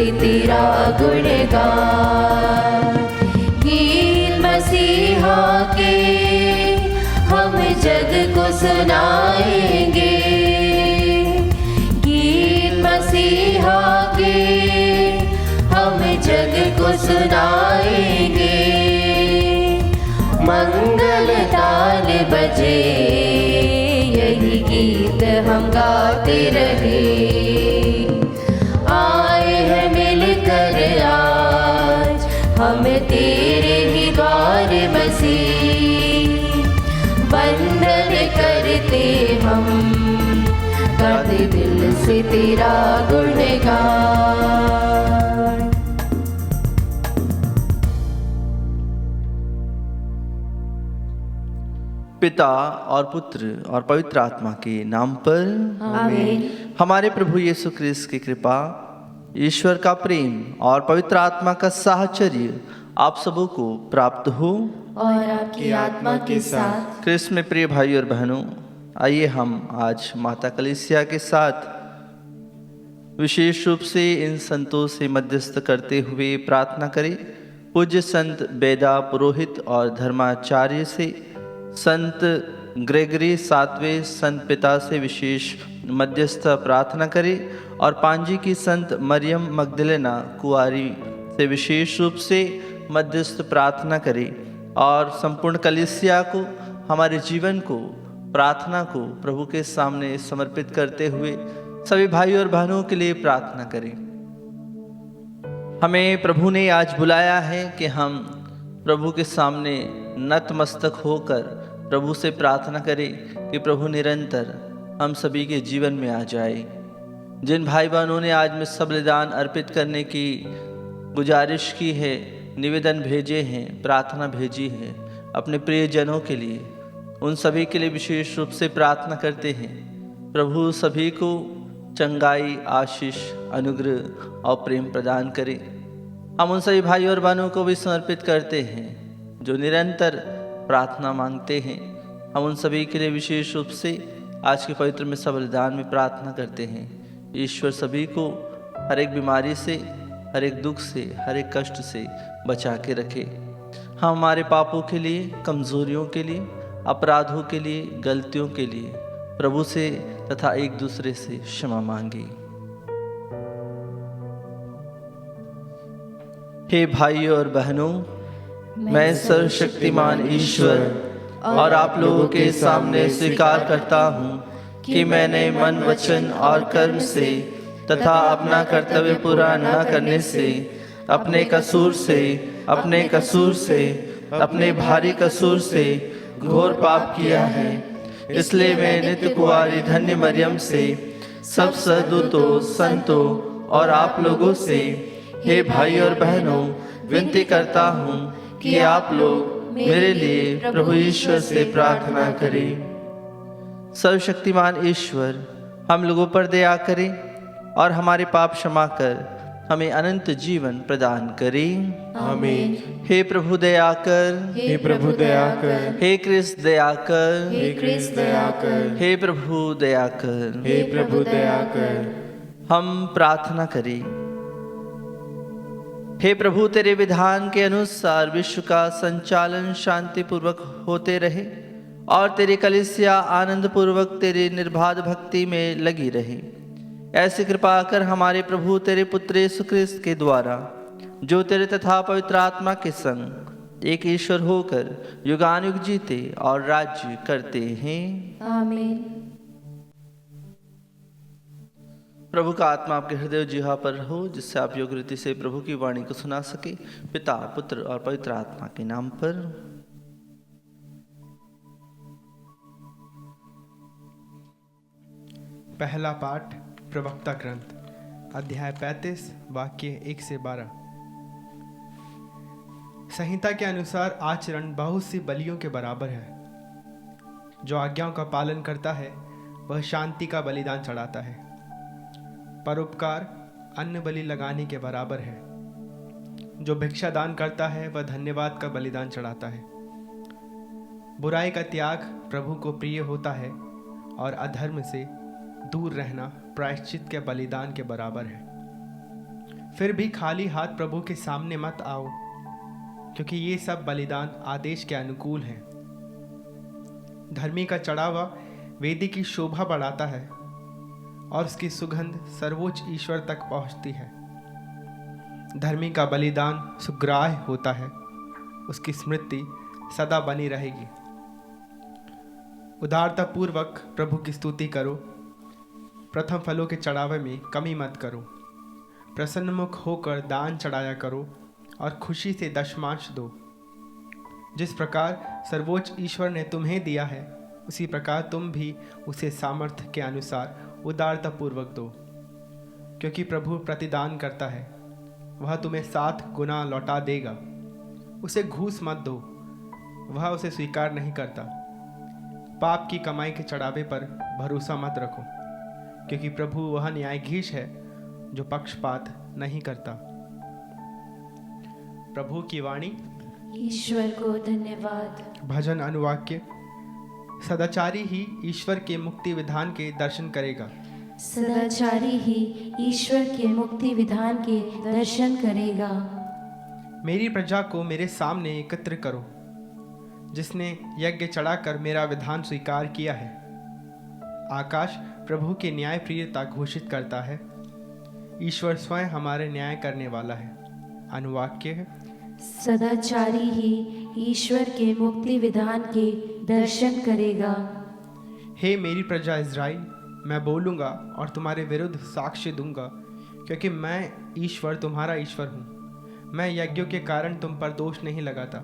से तेरा गुणगान। गीत मसीहा के हम जग को सुनाएंगे, गीत मसीहा के हम जग को सुनाएंगे। मंगल ताल बजे यही गीत हम गाते रहे। आए हैं मिलकर आज हम तेरे ही द्वार मसीह, वंदन करते हम गाते दिल से तेरा गुणगान। पिता और पुत्र और पवित्र आत्मा के नाम पर आमीन। हमारे प्रभु यीशु ख्रिस्त की कृपा, ईश्वर का प्रेम और पवित्र आत्मा का साहचर्य आप सबों को प्राप्त हो और आपकी आत्मा के साथ। ख्रिस्त में प्रिय भाई और बहनों, आइए हम आज माता कलीसिया के साथ विशेष रूप से इन संतों से मध्यस्थ करते हुए प्रार्थना करें। पूज्य संत बेदा पुरोहित और धर्माचार्य से, संत ग्रेगरी सातवें संत पिता से विशेष मध्यस्थ प्रार्थना करें और पांजी की संत मरियम मगदलेना कुआरी से विशेष रूप से मध्यस्थ प्रार्थना करें और संपूर्ण कलीसिया को, हमारे जीवन को, प्रार्थना को प्रभु के सामने समर्पित करते हुए सभी भाई और बहनों के लिए प्रार्थना करें। हमें प्रभु ने आज बुलाया है कि हम प्रभु के सामने नतमस्तक होकर प्रभु से प्रार्थना करें कि प्रभु निरंतर हम सभी के जीवन में आ जाए। जिन भाई बहनों ने आज में सब बलिदान अर्पित करने की गुजारिश की है, निवेदन भेजे हैं, प्रार्थना भेजी है अपने प्रियजनों के लिए, उन सभी के लिए विशेष रूप से प्रार्थना करते हैं। प्रभु सभी को चंगाई, आशीष, अनुग्रह और प्रेम प्रदान करें। हम उन सभी भाई और बहनों को भी समर्पित करते हैं जो निरंतर प्रार्थना मांगते हैं। हम उन सभी के लिए विशेष रूप से आज के पवित्र में सब बलिदान में प्रार्थना करते हैं। ईश्वर सभी को हर एक बीमारी से, हर एक दुख से, हर एक कष्ट से बचा के रखे। हम हमारे पापों के लिए, कमजोरियों के लिए, अपराधों के लिए, गलतियों के लिए प्रभु से तथा एक दूसरे से क्षमा मांगे। हे भाइयों और बहनों, मैं सर्वशक्तिमान ईश्वर और आप लोगों के सामने स्वीकार करता हूँ कि मैंने मन, वचन और कर्म से तथा अपना कर्तव्य पूरा न करने से, अपने कसूर से, अपने भारी कसूर से घोर पाप किया है। इसलिए मैं नित्य कुंवारी धन्य मरियम से, सब सद्दूतों, संतों और आप लोगों से, हे भाई और बहनों, विनती करता हूँ कि आप लोग मेरे लिए प्रभु ईश्वर से प्रार्थना करें। सर्वशक्तिमान ईश्वर हम लोगों पर दया करें और हमारे पाप क्षमा कर हमें अनंत जीवन प्रदान करें। आमीन। हे प्रभु दया कर, हे प्रभु दया कर, हे कृष्ण दया कर, हे कृष्ण दया कर, हे प्रभु दया कर। हे प्रभु दया कर। हम प्रार्थना करें। हे प्रभु, तेरे विधान के अनुसार विश्व का संचालन शांति पूर्वक होते रहे और तेरी कलीसिया आनंद पूर्वक तेरी निर्बाध भक्ति में लगी रहे। ऐसी कृपा कर हमारे प्रभु तेरे पुत्र यीशु ख्रिस्त के द्वारा, जो तेरे तथा पवित्र आत्मा के संग एक ईश्वर होकर युगानुयुग जीते और राज्य करते हैं। आमीन। प्रभु का आत्मा आपके हृदय जिह्वा पर हो, जिससे आप योग्य रीति से प्रभु की वाणी को सुना सके। पिता, पुत्र और पवित्र आत्मा के नाम पर। पहला पाठ प्रवक्ता ग्रंथ, अध्याय 35, वाक्य 1 से 12। संहिता के अनुसार आचरण बहुत सी बलियों के बराबर है। जो आज्ञाओं का पालन करता है वह शांति का बलिदान चढ़ाता है। परोपकार अन्न बलि लगाने के बराबर है। जो भिक्षा दान करता है वह धन्यवाद का बलिदान चढ़ाता है। बुराई का त्याग प्रभु को प्रिय होता है और अधर्म से दूर रहना प्रायश्चित के बलिदान के बराबर है। फिर भी खाली हाथ प्रभु के सामने मत आओ, क्योंकि ये सब बलिदान आदेश के अनुकूल हैं। धर्मी का चढ़ावा वेदी की शोभा बढ़ाता है और उसकी सुगंध सर्वोच्च ईश्वर तक पहुंचती है। धर्मी का बलिदान सुग्राह्य होता है, उसकी स्मृति सदा बनी रहेगी। उदारतापूर्वक प्रभु की स्तुति करो, प्रथम फलों के चढ़ावे में कमी मत करो। प्रसन्नमुख होकर दान चढ़ाया करो और खुशी से दशमांश दो। जिस प्रकार सर्वोच्च ईश्वर ने तुम्हें दिया है, उसी प्रकार तुम भी उसे सामर्थ्य के अनुसार उदारतापूर्वक दो, क्योंकि प्रभु प्रतिदान करता है, वह तुम्हें 7 गुना लौटा देगा। उसे घूस मत दो, वह उसे स्वीकार नहीं करता। पाप की कमाई के चढ़ावे पर भरोसा मत रखो, क्योंकि प्रभु वह न्यायाधीश है जो पक्षपात नहीं करता। प्रभु की वाणी। ईश्वर को धन्यवाद। भजन अनुवाक्य। सदाचारी ही ईश्वर के मुक्ति विधान के दर्शन करेगा। सदाचारी ही ईश्वर के मुक्ति विधान के दर्शन करेगा। मेरी प्रजा को मेरे सामने एकत्र करो, जिसने यज्ञ चढ़ाकर मेरा विधान स्वीकार किया है। आकाश प्रभु की न्याय प्रियता घोषित करता है, ईश्वर स्वयं हमारे न्याय करने वाला है। अनुवाक्य है। सदाचारी ही ईश्वर के मुक्ति विधान के दर्शन करेगा। हे मेरी प्रजा इज़राइल, मैं बोलूँगा और तुम्हारे विरुद्ध साक्ष्य दूंगा, क्योंकि मैं ईश्वर तुम्हारा ईश्वर हूँ। मैं यज्ञों के कारण तुम पर दोष नहीं लगाता,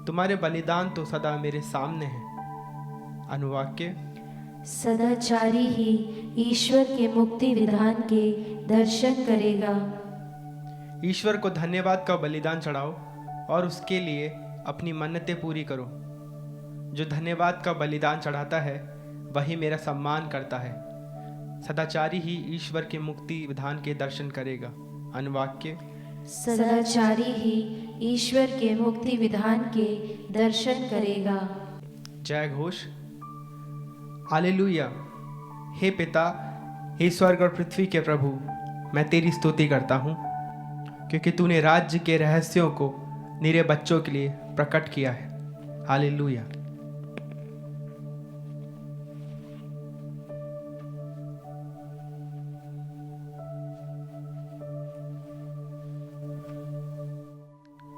तुम्हारे बलिदान तो सदा मेरे सामने हैं। अनुवाक्य। सदाचारी ही ईश्वर के मुक्ति विधान के दर्शन करेगा। ईश्वर को धन्यवाद का बलिदान चढ़ाओ और उसके लिए अपनी मन्नतें पूरी करो। जो धन्यवाद का बलिदान चढ़ाता है वही मेरा सम्मान करता है। सदाचारी ही ईश्वर के मुक्ति विधान के दर्शन करेगा। अनुवाक्य। सदाचारी ही ईश्वर के मुक्ति विधान के दर्शन करेगा। जय घोष। हालेलुया। हे पिता, हे स्वर्ग और पृथ्वी के प्रभु, मैं तेरी स्तुति करता हूँ, क्योंकि तूने राज्य के रहस्यों को निरे बच्चों के लिए प्रकट किया है। हालेलुया।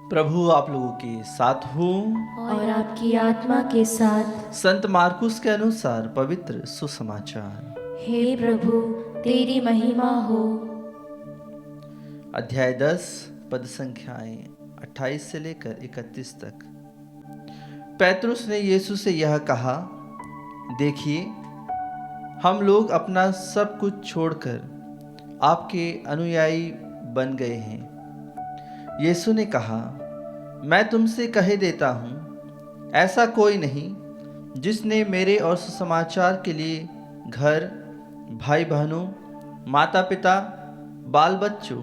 प्रभु आप लोगों के साथ हो और आपकी आत्मा के साथ। संत मार्कुस के अनुसार पवित्र सुसमाचार। हे प्रभु, तेरी महिमा हो। अध्याय 10 पद संख्याएं 28 से लेकर 31 तक। पैतरुस ने यीशु से यह कहा, देखिए, हम लोग अपना सब कुछ छोड़कर आपके अनुयायी बन गए हैं। यीशु ने कहा, मैं तुमसे कहे देता हूँ, ऐसा कोई नहीं जिसने मेरे और सुसमाचार के लिए घर, भाई बहनों, माता पिता, बाल बच्चों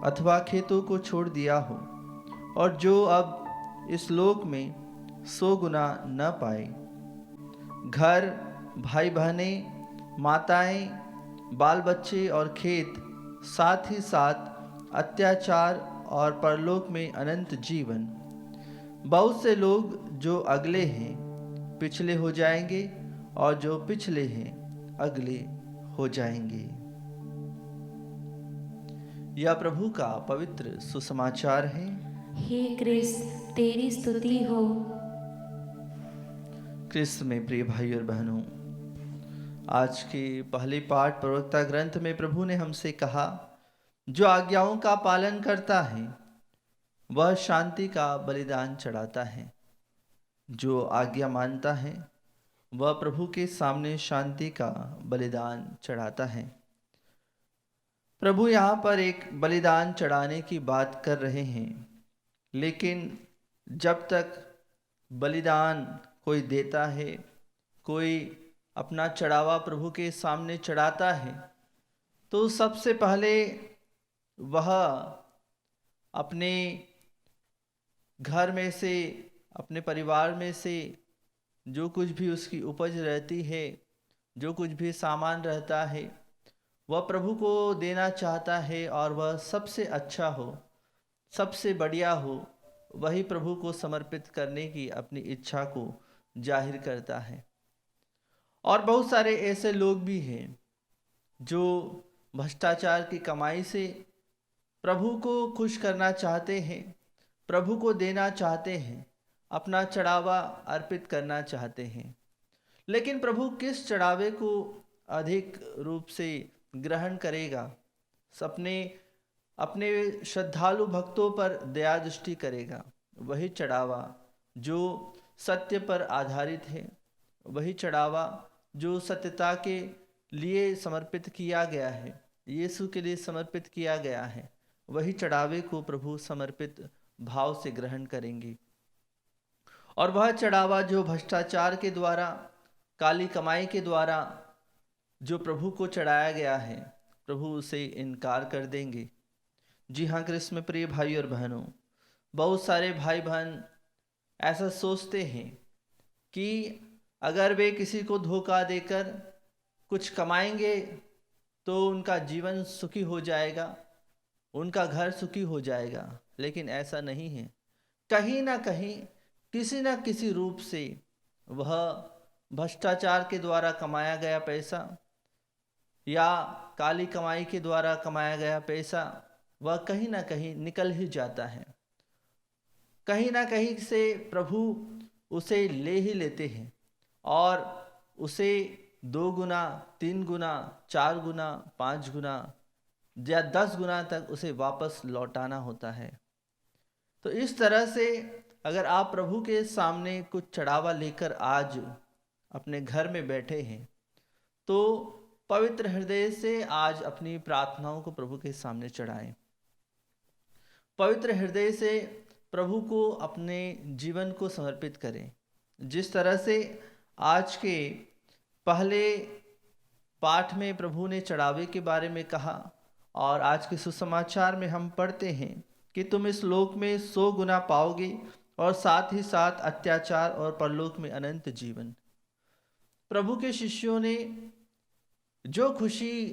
अथवा खेतों को छोड़ दिया हो, और जो अब इस लोक में 100 गुना न पाए। घर, भाई बहनें, माताएं, बाल बच्चे और खेत, साथ ही साथ अत्याचार और परलोक में अनंत जीवन। बहुत से लोग जो अगले हैं पिछले हो जाएंगे, और जो पिछले हैं अगले हो जाएंगे। यह प्रभु का पवित्र सुसमाचार है। हे क्रिस्त, तेरी स्तुति हो। क्रिस्त में प्रिय भाई और बहनों, आज के पहले पाठ प्रवक्ता ग्रंथ में प्रभु ने हमसे कहा, जो आज्ञाओं का पालन करता है वह शांति का बलिदान चढ़ाता है। जो आज्ञा मानता है वह प्रभु के सामने शांति का बलिदान चढ़ाता है। प्रभु यहाँ पर एक बलिदान चढ़ाने की बात कर रहे हैं, लेकिन जब तक बलिदान कोई देता है, कोई अपना चढ़ावा प्रभु के सामने चढ़ाता है, तो सबसे पहले वह अपने घर में से, अपने परिवार में से जो कुछ भी उसकी उपज रहती है, जो कुछ भी सामान रहता है, वह प्रभु को देना चाहता है और वह सबसे अच्छा हो, सबसे बढ़िया हो, वही प्रभु को समर्पित करने की अपनी इच्छा को जाहिर करता है। और बहुत सारे ऐसे लोग भी हैं जो भ्रष्टाचार की कमाई से प्रभु को खुश करना चाहते हैं, प्रभु को देना चाहते हैं, अपना चढ़ावा अर्पित करना चाहते हैं। लेकिन प्रभु किस चढ़ावे को अधिक रूप से ग्रहण करेगा? अपने श्रद्धालु भक्तों पर दया दृष्टि करेगा। वही चढ़ावा जो सत्य पर आधारित है, वही चढ़ावा जो सत्यता के लिए समर्पित किया गया है, यीशु के लिए समर्पित किया गया है, वही चढ़ावे को प्रभु समर्पित भाव से ग्रहण करेंगे। और वह चढ़ावा जो भ्रष्टाचार के द्वारा, काली कमाई के द्वारा जो प्रभु को चढ़ाया गया है, प्रभु उसे इनकार कर देंगे। जी हाँ कृष्ण में प्रिय भाई और बहनों, बहुत सारे भाई बहन ऐसा सोचते हैं कि अगर वे किसी को धोखा देकर कुछ कमाएंगे तो उनका जीवन सुखी हो जाएगा, उनका घर सुखी हो जाएगा। लेकिन ऐसा नहीं है। कहीं ना कहीं, किसी न किसी रूप से वह भ्रष्टाचार के द्वारा कमाया गया पैसा या काली कमाई के द्वारा कमाया गया पैसा, वह कहीं ना कहीं निकल ही जाता है। कहीं ना कहीं से प्रभु उसे ले ही लेते हैं और उसे 2 गुना, 3 गुना, 4 गुना, 5 गुना या 10 गुना तक उसे वापस लौटाना होता है। तो इस तरह से अगर आप प्रभु के सामने कुछ चढ़ावा लेकर आज अपने घर में बैठे हैं, तो पवित्र हृदय से आज अपनी प्रार्थनाओं को प्रभु के सामने चढ़ाएं। पवित्र हृदय से प्रभु को अपने जीवन को समर्पित करें। जिस तरह से आज के पहले पाठ में प्रभु ने चढ़ावे के बारे में कहा और आज के सुसमाचार में हम पढ़ते हैं कि तुम इस लोक में 100 गुना पाओगे और साथ ही साथ अत्याचार और परलोक में अनंत जीवन। प्रभु के शिष्यों ने जो खुशी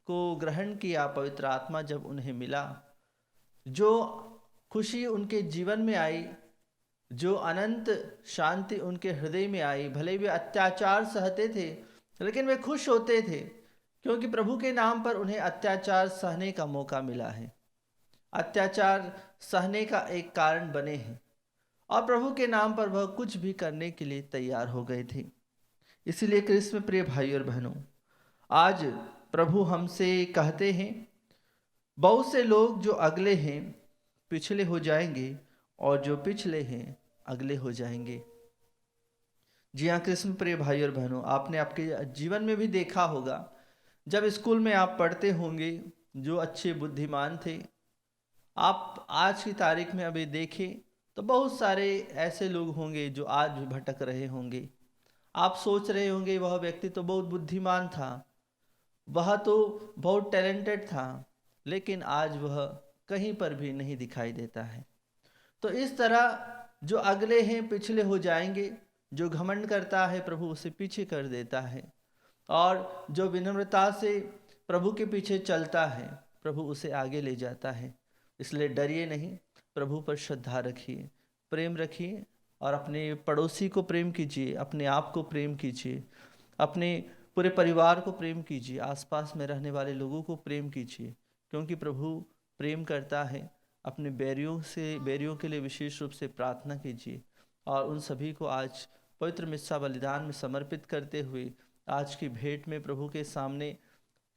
को ग्रहण किया, पवित्र आत्मा जब उन्हें मिला, जो खुशी उनके जीवन में आई, जो अनंत शांति उनके हृदय में आई, भले वे अत्याचार सहते थे लेकिन वे खुश होते थे, क्योंकि प्रभु के नाम पर उन्हें अत्याचार सहने का मौका मिला है, अत्याचार सहने का एक कारण बने हैं और प्रभु के नाम पर वह कुछ भी करने के लिए तैयार हो गए थे। इसलिए कृष्ण प्रिय भाई और बहनों, आज प्रभु हमसे कहते हैं, बहुत से लोग जो अगले हैं पिछले हो जाएंगे और जो पिछले हैं अगले हो जाएंगे। जी हाँ कृष्ण प्रिय भाई और बहनों, आपने आपके जीवन में भी देखा होगा, जब स्कूल में आप पढ़ते होंगे, जो अच्छे बुद्धिमान थे, आप आज की तारीख में अभी देखें तो बहुत सारे ऐसे लोग होंगे जो आज भी भटक रहे होंगे। आप सोच रहे होंगे वह व्यक्ति तो बहुत बुद्धिमान था, वह तो बहुत टैलेंटेड था, लेकिन आज वह कहीं पर भी नहीं दिखाई देता है। तो इस तरह जो अगले हैं पिछले हो जाएंगे, जो घमंड करता है प्रभु उसे पीछे कर देता है, और जो विनम्रता से प्रभु के पीछे चलता है प्रभु उसे आगे ले जाता है। इसलिए डरिए नहीं, प्रभु पर श्रद्धा रखिए, प्रेम रखिए और अपने पड़ोसी को प्रेम कीजिए, अपने आप को प्रेम कीजिए, अपने पूरे परिवार को प्रेम कीजिए, आसपास में रहने वाले लोगों को प्रेम कीजिए, क्योंकि प्रभु प्रेम करता है। अपने बैरियों के लिए विशेष रूप से प्रार्थना कीजिए और उन सभी को आज पवित्र मिस्सा बलिदान में समर्पित करते हुए आज की भेंट में प्रभु के सामने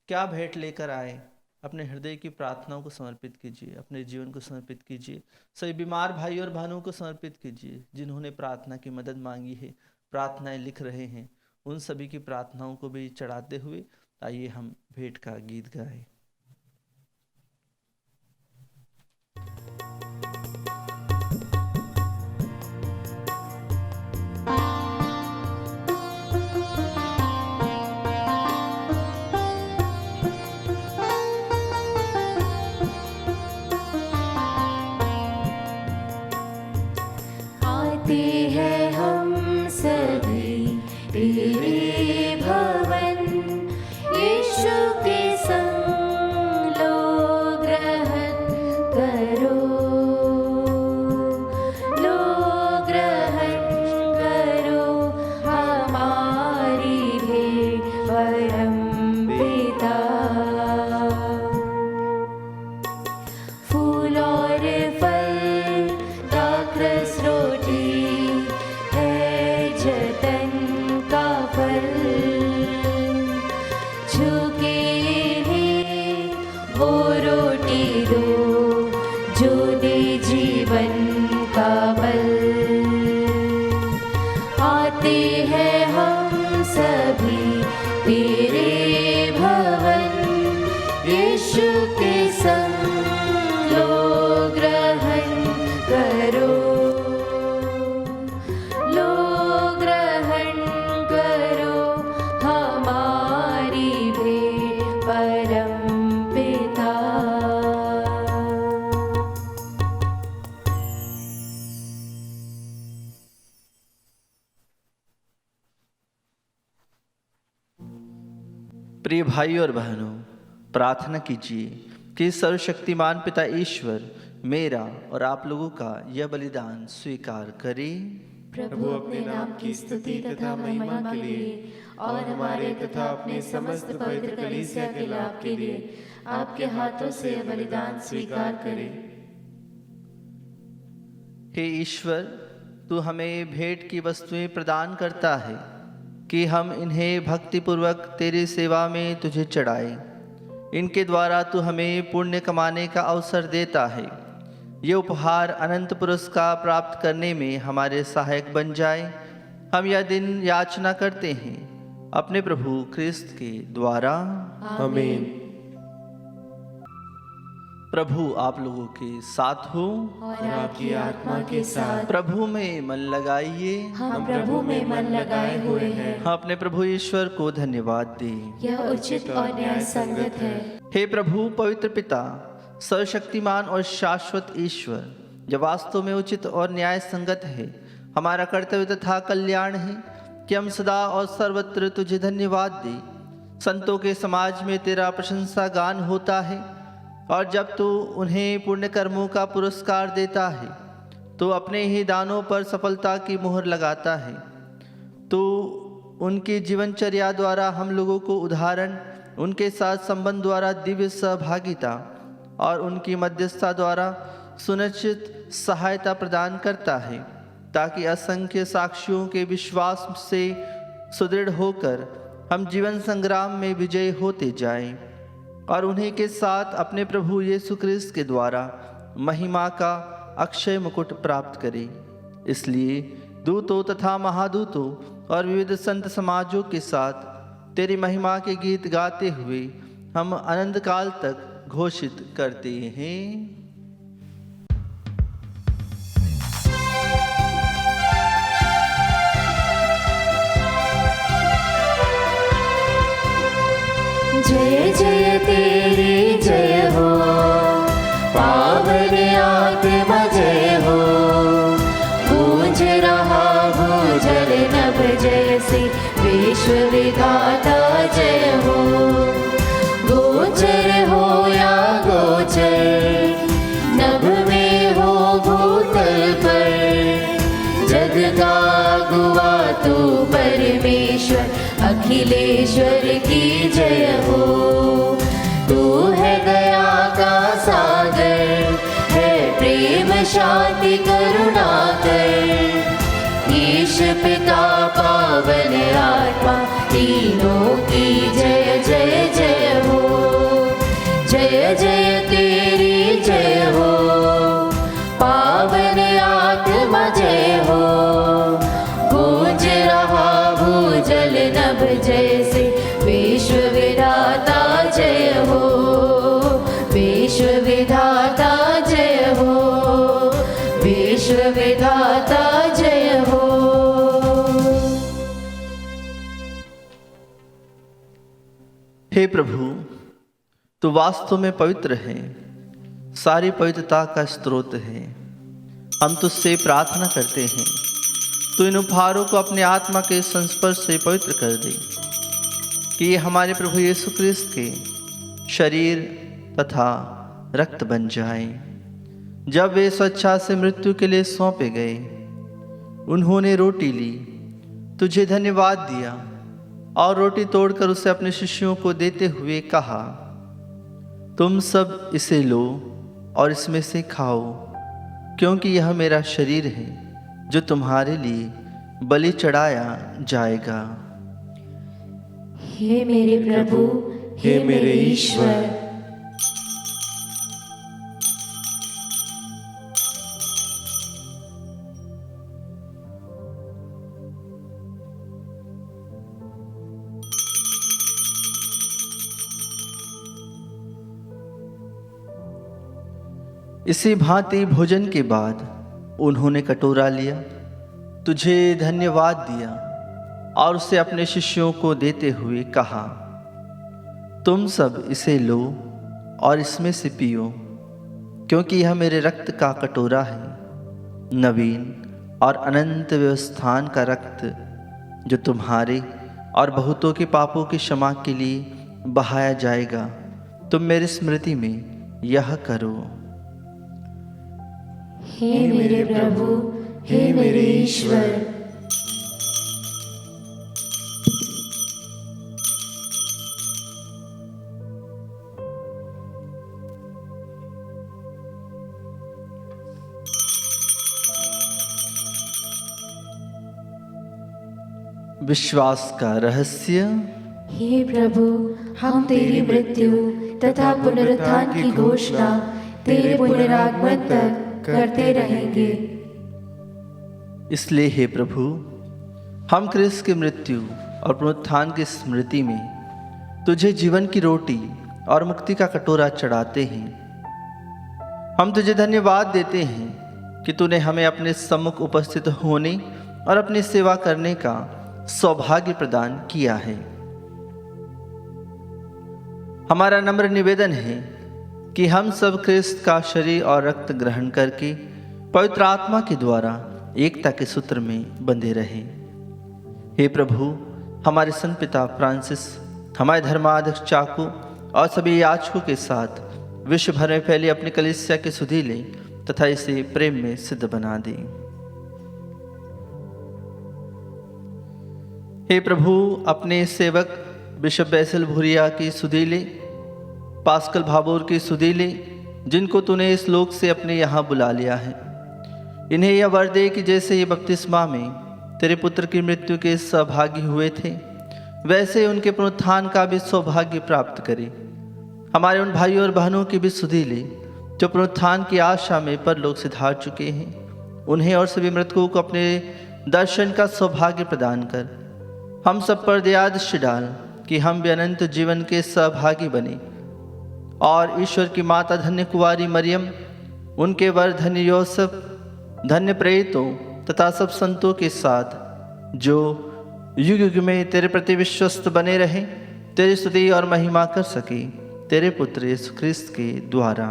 क्या भेंट लेकर आए, अपने हृदय की प्रार्थनाओं को समर्पित कीजिए, अपने जीवन को समर्पित कीजिए, सभी बीमार भाई और बहनों को समर्पित कीजिए जिन्होंने प्रार्थना की मदद मांगी है, प्रार्थनाएं लिख रहे हैं, उन सभी की प्रार्थनाओं को भी चढ़ाते हुए आइए हम भेंट का गीत गाएं। आते हैं हम सभी तेरे भवन, यीशु के संग हैं हम सभी तेरे भवन, यीशु के संग लो ग्रहण करो, लो ग्रहण करो हमारी भेंट परम पिता। प्रिय भाई और बहनों, प्रार्थना कीजिए कि सर्वशक्तिमान पिता ईश्वर मेरा और आप लोगों का यह बलिदान स्वीकार करे। प्रभु अपने नाम की स्तुति तथा महिमा के लिए और हमारे तथा अपने समस्त पवित्र कलीसिया के लाभ के लिए आपके हाथों से यह बलिदान स्वीकार करें। हे ईश्वर, तू हमें भेंट की वस्तुएं प्रदान करता है कि हम इन्हें भक्तिपूर्वक तेरी सेवा में तुझे चढ़ाएं। इनके द्वारा तू हमें पुण्य कमाने का अवसर देता है। ये उपहार अनंत पुरस्कार प्राप्त करने में हमारे सहायक बन जाए। हम यह दिन याचना करते हैं अपने प्रभु क्रिस्त के द्वारा। आमीन। प्रभु आप लोगों के साथ हो और आपकी आत्मा के साथ। प्रभु में मन लगाइए। हम प्रभु में मन लगाए हुए हैं। हम अपने प्रभु ईश्वर को धन्यवाद दें। यह उचित और न्याय संगत है। हे प्रभु पवित्र पिता, सर्वशक्तिमान और शाश्वत ईश्वर, जब वास्तव में उचित और न्याय संगत है, हमारा कर्तव्य तथा कल्याण है कि हम सदा और सर्वत्र तुझे धन्यवाद दें। संतों के समाज में तेरा प्रशंसा गान होता है और जब तू उन्हें पुण्य कर्मों का पुरस्कार देता है तो अपने ही दानों पर सफलता की मुहर लगाता है। तो उनकी जीवनचर्या द्वारा हम लोगों को उदाहरण, उनके साथ संबंध द्वारा दिव्य सहभागिता और उनकी मध्यस्थता द्वारा सुनिश्चित सहायता प्रदान करता है, ताकि असंख्य साक्षियों के विश्वास से सुदृढ़ होकर हम जीवन संग्राम में विजयी होते जाएं और उन्हीं के साथ अपने प्रभु यीशु क्रिस्त के द्वारा महिमा का अक्षय मुकुट प्राप्त करें। इसलिए दूतों तथा महादूतों और विविध संत समाजों के साथ तेरी महिमा के गीत गाते हुए हम अनंत काल तक घोषित करते हैं। जय जय तेरी जय हो, पावन आत्मा जय हो। गूंज रहा भूजल नभ जैसे विश्व विधाता जय हो। गोचर हो या गोचर, नभ में हो भूतल पर। जग का गुआ तू परमेश्वर अखिलेश्वर की जय हो। तू है दया का सागर, है प्रेम शांति करुणा कर। ईश पिता पावन आत्मा तीनों की जय जय जय हो। जय जय तेरी जय हो, पावन आत्मा जय हो। गूंज रहा भूजल नभ जैसे विश्व विधाता जय हो। विश्व विधाता जय हो, विश्व विधाता जय हो। हे प्रभु, तू वास्तव में पवित्र है, सारी पवित्रता का स्रोत है। हम तुझसे प्रार्थना करते हैं, तू इन उपहारों को अपने आत्मा के संस्पर्श से पवित्र कर दे, कि ये हमारे प्रभु यीशु क्रिस्त के शरीर तथा रक्त बन जाएं। जब वे स्वेच्छा से मृत्यु के लिए सौंपे गए, उन्होंने रोटी ली, तुझे धन्यवाद दिया और रोटी तोड़कर उसे अपने शिष्यों को देते हुए कहा, तुम सब इसे लो और इसमें से खाओ, क्योंकि यह मेरा शरीर है जो तुम्हारे लिए बलि चढ़ाया जाएगा। हे मेरे प्रभु, हे मेरे ईश्वर। इसी भांति भोजन के बाद उन्होंने कटोरा लिया, तुझे धन्यवाद दिया और उसे अपने शिष्यों को देते हुए कहा, तुम सब इसे लो और इसमें से पियो, क्योंकि यह मेरे रक्त का कटोरा है, नवीन और अनंत व्यवस्थान का रक्त, जो तुम्हारे और बहुतों के पापों की क्षमा के लिए बहाया जाएगा। तुम मेरी स्मृति में यह करो। हे मेरे प्रभु, हे मेरे ईश्वर, विश्वास का रहस्य। हे प्रभु, हम तेरी मृत्यु तथा पुनरुत्थान की घोषणा तेरे पुनरागमन तक करते रहेंगे। इसलिए हे प्रभु, हम क्रिस्त की मृत्यु और पुनरुत्थान की स्मृति में तुझे जीवन की रोटी और मुक्ति का कटोरा चढ़ाते हैं। हम तुझे धन्यवाद देते हैं कि तूने हमें अपने सम्मुख उपस्थित होने और अपनी सेवा करने का सौभाग्य प्रदान किया है। हमारा नम्र निवेदन है कि हम सब क्रिस्त का शरीर और रक्त ग्रहण करके पवित्र आत्मा के द्वारा एकता के सूत्र में बंधे रहें। हे प्रभु, हमारे संत पिता फ्रांसिस, हमारे धर्माध्यक्ष चाकू और सभी याजकों के साथ विश्व भर में फैली अपनी कलीसिया के सुधि लें तथा इसे प्रेम में सिद्ध बना दें। हे प्रभु, अपने सेवक बिशप बैसिल भूरिया की सुधि ले, पास्कल भाबोर की सुधि ले, जिनको तूने इस लोक से अपने यहाँ बुला लिया है। इन्हें यह वर दे कि जैसे ये बपतिस्मा में तेरे पुत्र की मृत्यु के सहभागी हुए थे, वैसे उनके पुनरुत्थान का भी सौभाग्य प्राप्त करे। हमारे उन भाइयों और बहनों की भी सुधि ले जो पुनरुत्थान की आशा में परलोक से धार चुके हैं। उन्हें और सभी मृतकों को अपने दर्शन का सौभाग्य प्रदान कर। हम सब पर दया दृष्टि डाल कि हम भी अनंत जीवन के सहभागी बने और ईश्वर की माता धन्य कुंवारी मरियम, उनके वर धन्य योसेफ, धन्य प्रेरितों तथा सब संतों के साथ जो युग युग में तेरे प्रति विश्वस्त बने रहें, तेरी स्तुति और महिमा कर सके, तेरे पुत्र यीशु ख्रिस्त के द्वारा।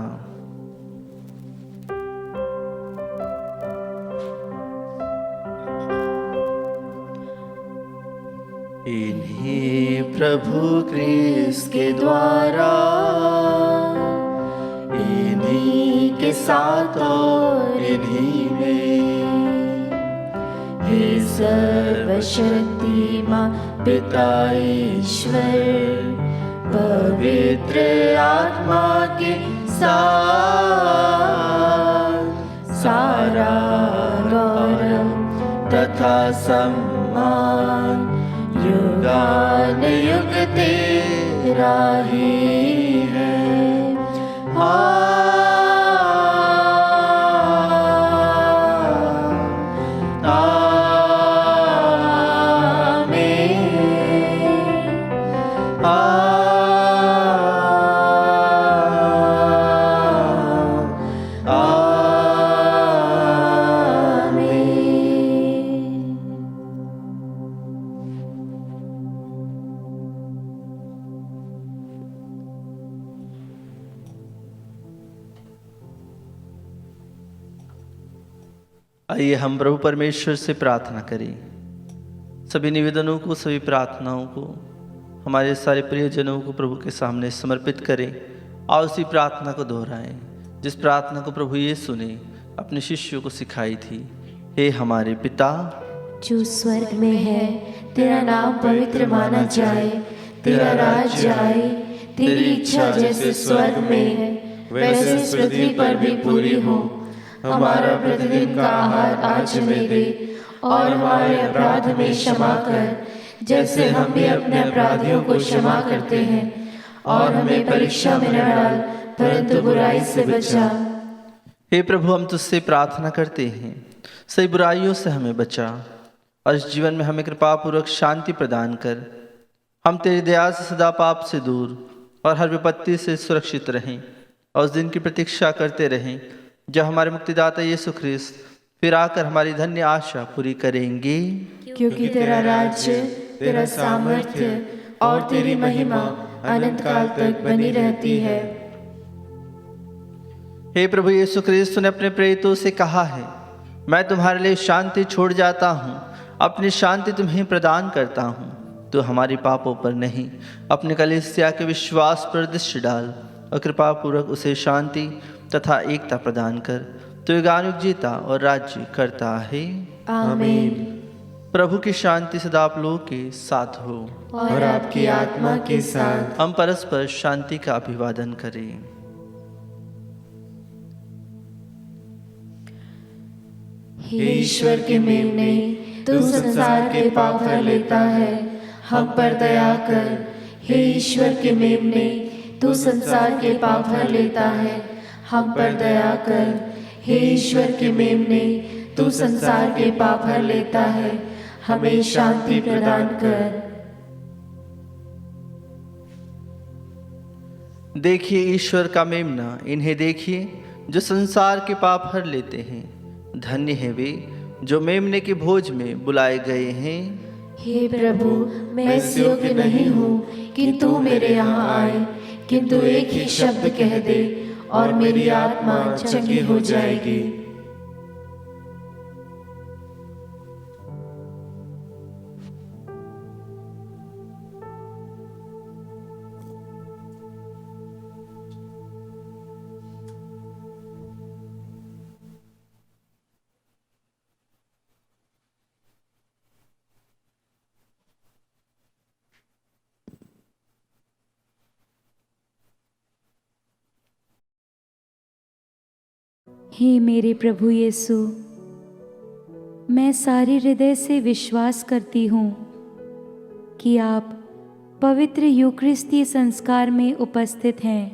इन्हीं प्रभु क्रिस्त के द्वारा, इन्हीं के साथ और इन्हीं में, हे सर्वशक्तिमान पिता ईश्वर, पवित्र आत्मा के साथ सारा गौरव तथा सम्मान युगान युग तेरा ही है। आइए हम प्रभु परमेश्वर से प्रार्थना करें। सभी निवेदनों को, सभी प्रार्थनाओं को, हमारे सारे प्रियजनों को प्रभु के सामने समर्पित करें और उसी प्रार्थना को दोहराएं जिस प्रार्थना को प्रभु यीशु ने अपने शिष्यों को सिखाई थी। हे हमारे पिता जो स्वर्ग में है, तेरा नाम पवित्र माना जाए, तेरा राज्य आए, तेरी इच्छा जैसे स्वर्ग में है वैसे इस पृथ्वी पर भी पूरी हो। हमारा प्रतिदिन का आहार आज हमें दे और हमारे अपराध में क्षमा कर, जैसे हम भी अपने अपराधियों को क्षमा करते हैं, और हमें परीक्षा में न डाल परंतु बुराई से बचा। हे प्रभु, हम तुझसे प्रार्थना करते हैं, सही बुराइयों से हमें बचा और इस जीवन में हमें कृपा पूर्वक शांति प्रदान कर। हम तेरी दया से सदा पाप से दूर और हर विपत्ति से सुरक्षित रहें और उस दिन की प्रतीक्षा करते रहें जब हमारे मुक्तिदाता यीशु ख्रिस्त फिर आकर हमारी धन्य आशा पूरी करेंगे। क्योंकि तेरा राज्य, तेरा सामर्थ्य और तेरी महिमा अनंत काल तक बनी रहती है। हे प्रभु यीशु ख्रिस्त, तूने अपने प्रेरितों से कहा है, मैं तुम्हारे लिए शांति छोड़ जाता हूँ, अपनी शांति तुम्हें प्रदान करता हूँ। तो हमारे पापों पर नहीं, अपने कलीसिया के विश्वास पर दृष्टि डाल और कृपा पूर्वक उसे शांति तथा एकता प्रदान कर। तो युगानुयुग जीता और राज्य करता है। आमीन। प्रभु की शांति सदा आप लोगों के साथ हो और आपकी आत्मा के साथ। हम परस्पर शांति का अभिवादन करें। हे ईश्वर के मेमने, तू संसार के पाप हर लेता है, हम पर दया कर। हे ईश्वर के मेमने, तू संसार के पाप हर लेता है, हम पर दया कर। हे ईश्वर के मेमने, तू संसार के पाप हर लेता है, हमें शांति प्रदान कर। देखिए ईश्वर का मेमना, इन्हें देखिए जो संसार के पाप हर लेते हैं। धन्य है वे जो मेमने के भोज में बुलाए गए हैं। हे प्रभु, मैं इस योग्य नहीं हूँ कि तू मेरे यहाँ आए, किंतु एक ही शब्द कह दे और मेरी आत्मा चंगी हो जाएगी। हे मेरे प्रभु यीशु, मैं सारे हृदय से विश्वास करती हूँ कि आप पवित्र यूकरिस्तीय संस्कार में उपस्थित हैं।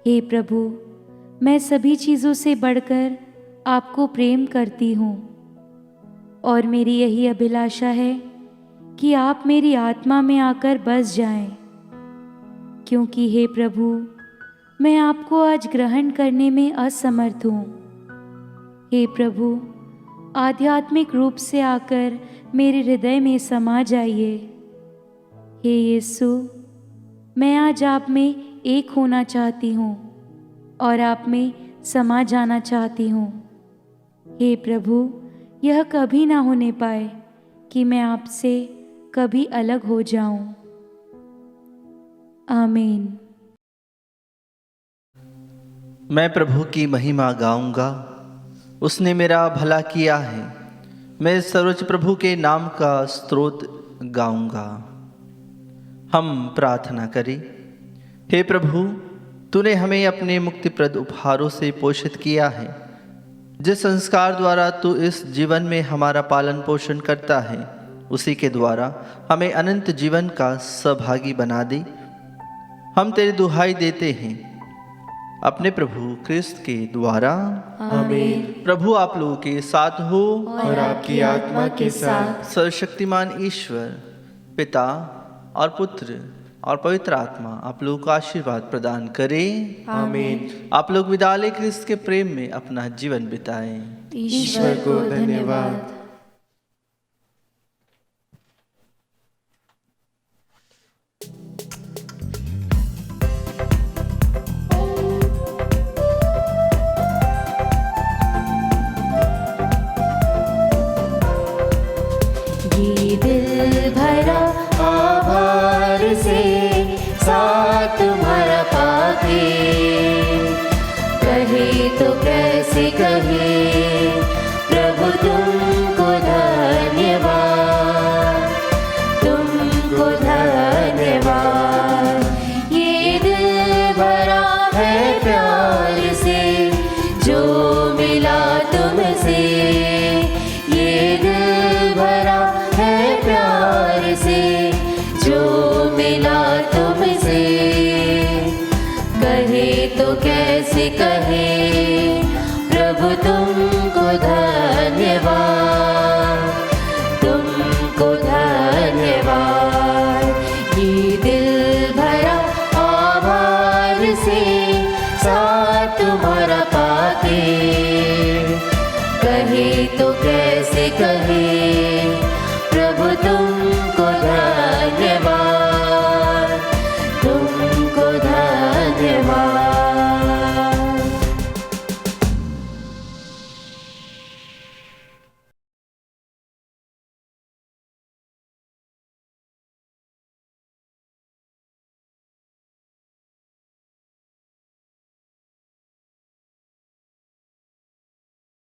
हे प्रभु, मैं सभी चीज़ों से बढ़कर आपको प्रेम करती हूँ और मेरी यही अभिलाषा है कि आप मेरी आत्मा में आकर बस जाएं, क्योंकि हे प्रभु, मैं आपको आज ग्रहण करने में असमर्थ हूँ। हे प्रभु, आध्यात्मिक रूप से आकर मेरे हृदय में समा जाइए। हे यीशु, मैं आज आप में एक होना चाहती हूँ और आप में समा जाना चाहती हूँ। हे प्रभु, यह कभी ना होने पाए कि मैं आपसे कभी अलग हो जाऊं। आमीन। मैं प्रभु की महिमा गाऊंगा, उसने मेरा भला किया है। मैं सर्वोच्च प्रभु के नाम का स्तोत्र गाऊंगा। हम प्रार्थना करें। हे प्रभु, तूने हमें अपने मुक्तिप्रद उपहारों से पोषित किया है। जिस संस्कार द्वारा तू इस जीवन में हमारा पालन पोषण करता है, उसी के द्वारा हमें अनंत जीवन का सहभागी बना दे। हम तेरी दुहाई देते हैं अपने प्रभु क्रिस्त के द्वारा। आमीन। प्रभु आप लोगों के साथ हो और आपकी आत्मा के साथ। सर्वशक्तिमान ईश्वर पिता और पुत्र और पवित्र आत्मा आप लोगों को आशीर्वाद प्रदान करे। आमीन। आप लोग विदा ले क्रिस्त के प्रेम में अपना जीवन बिताएं। ईश्वर को धन्यवाद। ये दिल भरा आभार से साथ तुम्हारा पाके, कहे तो कैसे कहे प्रभु तुमको धन्यवाद, तुमको धन्यवाद। ये दिल भरा है प्यार से जो मिला तुमसे, ये दिल भरा है प्यार से जो मिला तुमसे। कहे तो कैसे कहे प्रभु तुम